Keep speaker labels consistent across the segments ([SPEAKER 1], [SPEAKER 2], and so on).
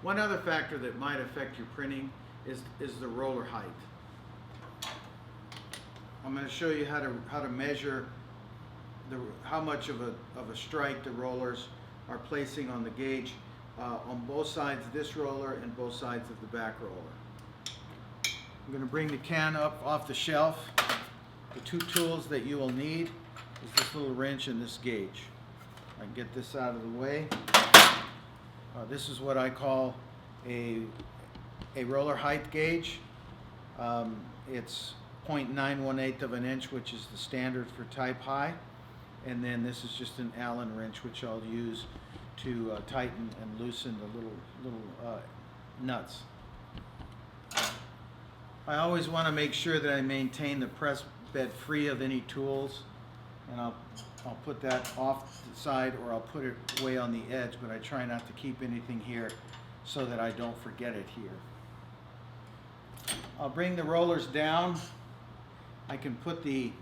[SPEAKER 1] One other factor that might affect your printing is the roller height. I'm going to show you how to measure how much of a strike the rollers are placing on the gauge on both sides of this roller and both sides of the back roller. I'm going to bring the can up off the shelf. The two tools that you will need is this little wrench and this gauge. I can get this out of the way. This is what I call a roller height gauge. It's 0.918 of an inch, which is the standard for type high. And then this is just an Allen wrench, which I'll use to tighten and loosen the little nuts. I always want to make sure that I maintain the press bed free of any tools, and I'll put that off the side or I'll put it way on the edge, but I try not to keep anything here so that I don't forget it here. I'll bring the rollers down. I can put the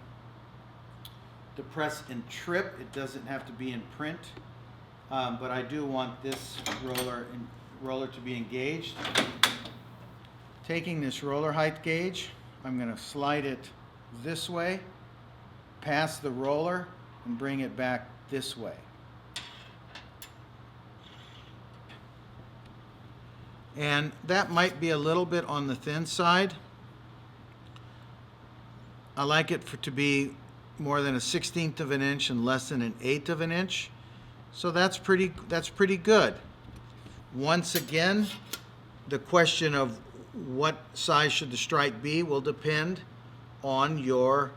[SPEAKER 1] press in trip. It doesn't have to be in print, but I do want this roller to be engaged. Taking this roller height gauge, I'm going to slide it this way, past the roller, and bring it back this way. And that might be a little bit on the thin side. I like it to be more than a 1/16 of an inch and less than an 1/8 of an inch. So that's pretty good. Once again, the question of what size should the strike be will depend on your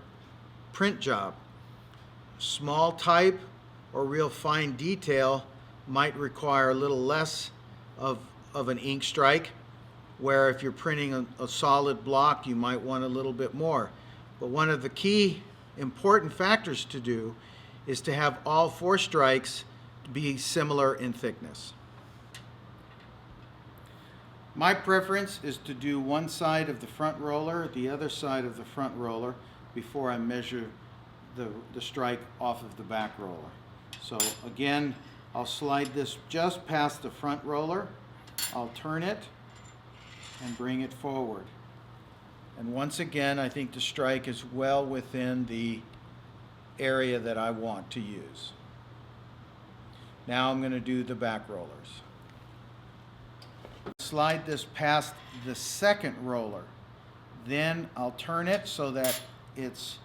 [SPEAKER 1] print job. Small type or real fine detail might require a little less of an ink strike, where if you're printing a solid block, you might want a little bit more. But one of the key important factors to do is to have all 4 strikes be similar in thickness. My preference is to do one side of the front roller, the other side of the front roller, before I measure the strike off of the back roller. So again, I'll slide this just past the front roller. I'll turn it and bring it forward. And once again, I think the strike is well within the area that I want to use. Now I'm going to do the back rollers. Slide this past the second roller. Then I'll turn it so that its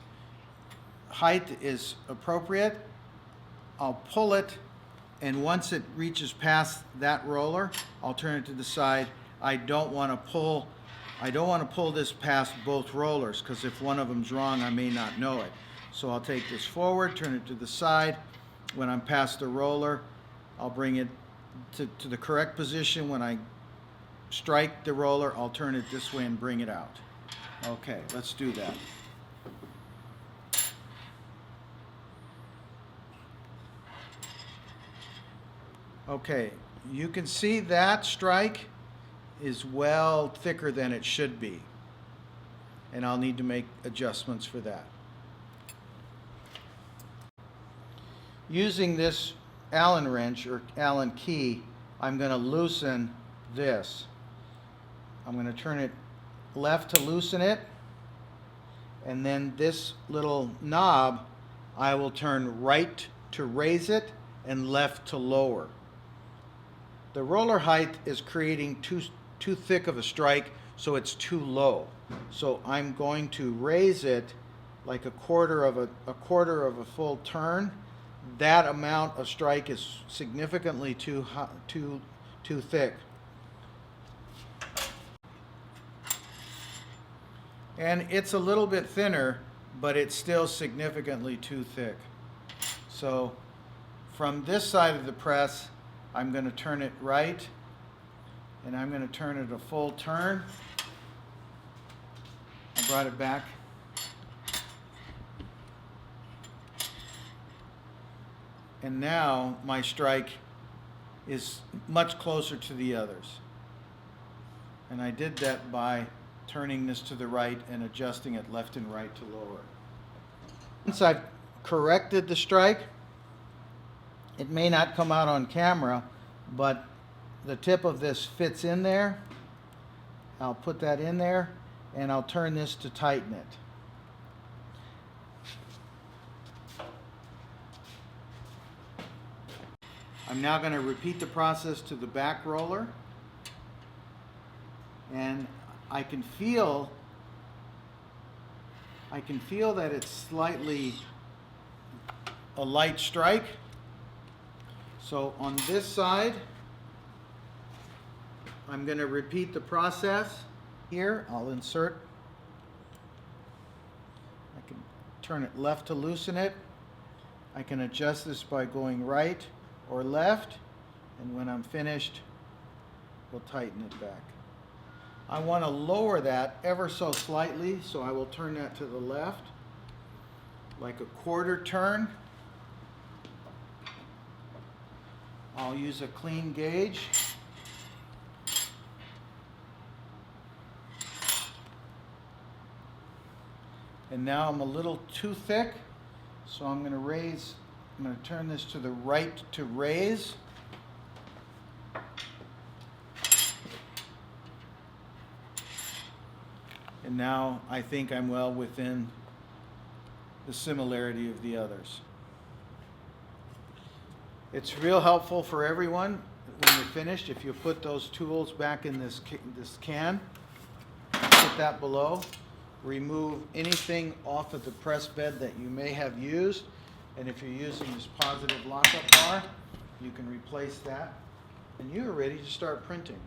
[SPEAKER 1] height is appropriate. I'll pull it, and once it reaches past that roller, I'll turn it to the side. I don't want to pull this past both rollers, because if one of them's wrong, I may not know it. So I'll take this forward, turn it to the side. When I'm past the roller, I'll bring it to the correct position. When I strike the roller, I'll turn it this way and bring it out. Okay, let's do that. Okay, you can see that strike is well thicker than it should be, and I'll need to make adjustments for that. Using this Allen wrench or Allen key, I'm going to loosen this. I'm going to turn it left to loosen it, and then this little knob I will turn right to raise it and left to lower. The roller height is creating too thick of a strike, so it's too low. So I'm going to raise it like a quarter of a full turn. That amount of strike is significantly too thick. And it's a little bit thinner, but it's still significantly too thick. So from this side of the press, I'm going to turn it right, and I'm going to turn it a full turn. I brought it back. And now my strike is much closer to the others. And I did that by turning this to the right and adjusting it left and right to lower. Once I've corrected the strike, it may not come out on camera, but the tip of this fits in there. I'll put that in there, and I'll turn this to tighten it. I'm now going to repeat the process to the back roller, and I can feel that it's slightly a light strike. So on this side, I'm going to repeat the process. Here, I'll insert. I can turn it left to loosen it. I can adjust this by going right or left, and when I'm finished, we'll tighten it back. I want to lower that ever so slightly, so I will turn that to the left, like a quarter turn. I'll use a clean gauge. And now I'm a little too thick, so I'm going to turn this to the right to raise. And now I think I'm well within the similarity of the others. It's real helpful for everyone when you're finished if you put those tools back in this can. Put that below. Remove anything off of the press bed that you may have used, and if you're using this positive lockup bar, you can replace that, and you are ready to start printing.